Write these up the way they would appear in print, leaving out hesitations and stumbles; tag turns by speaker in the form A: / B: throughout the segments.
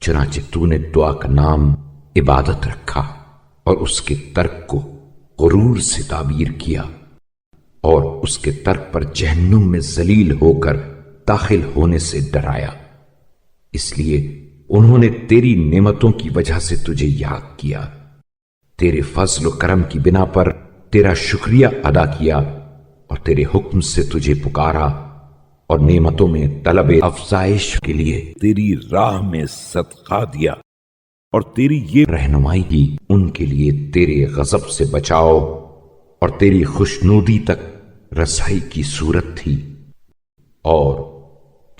A: چنانچہ تو نے دعا کا نام عبادت رکھا اور اس کے ترک کو غرور سے تعبیر کیا، اور اس کے ترک پر جہنم میں ذلیل ہو کر داخل ہونے سے ڈرایا۔ اس لیے انہوں نے تیری نعمتوں کی وجہ سے تجھے یاد کیا، تیرے فضل و کرم کی بنا پر تیرا شکریہ ادا کیا، اور تیرے حکم سے تجھے پکارا، اور نعمتوں میں طلب افزائش کے لیے
B: تیری راہ میں صدقہ دیا، اور تیری یہ
A: رہنمائی کی ان کے لیے تیرے غضب سے بچاؤ اور تیری خوشنودی تک رسائی کی صورت تھی۔ اور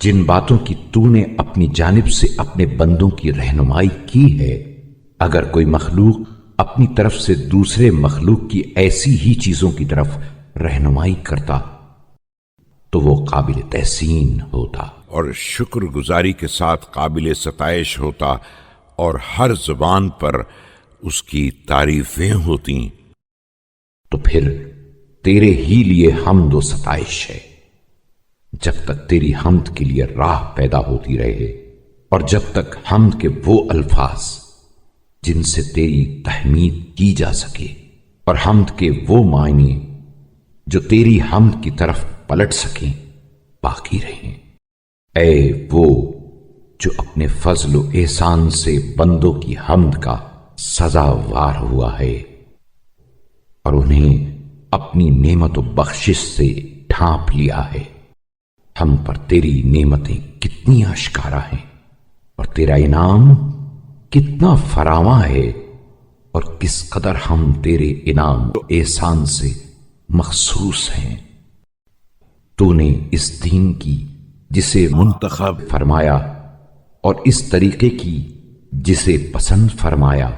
A: جن باتوں کی تو نے اپنی جانب سے اپنے بندوں کی رہنمائی کی ہے، اگر کوئی مخلوق اپنی طرف سے دوسرے مخلوق کی ایسی ہی چیزوں کی طرف رہنمائی کرتا تو وہ قابل تحسین ہوتا،
B: اور شکر گزاری کے ساتھ قابل ستائش ہوتا، اور ہر زبان پر اس کی تعریفیں ہوتی۔
A: تو پھر تیرے ہی لیے حمد و ستائش ہے، جب تک تیری حمد کے لیے راہ پیدا ہوتی رہے، اور جب تک حمد کے وہ الفاظ جن سے تیری تحمید کی جا سکے، اور حمد کے وہ معنی جو تیری حمد کی طرف پلٹ سکیں، باقی رہیں۔ اے وہ جو اپنے فضل و احسان سے بندوں کی حمد کا سزاوار ہوا ہے، اور انہیں اپنی نعمت و بخشش سے ڈھانپ لیا ہے۔ ہم پر تیری نعمتیں کتنی آشکارا ہیں، اور تیرا انعام کتنا فراواں ہے، اور کس قدر ہم تیرے انعام و احسان سے مخصوص ہیں۔ تو نے اس دین کی جسے منتخب فرمایا، اور اس طریقے کی جسے پسند فرمایا،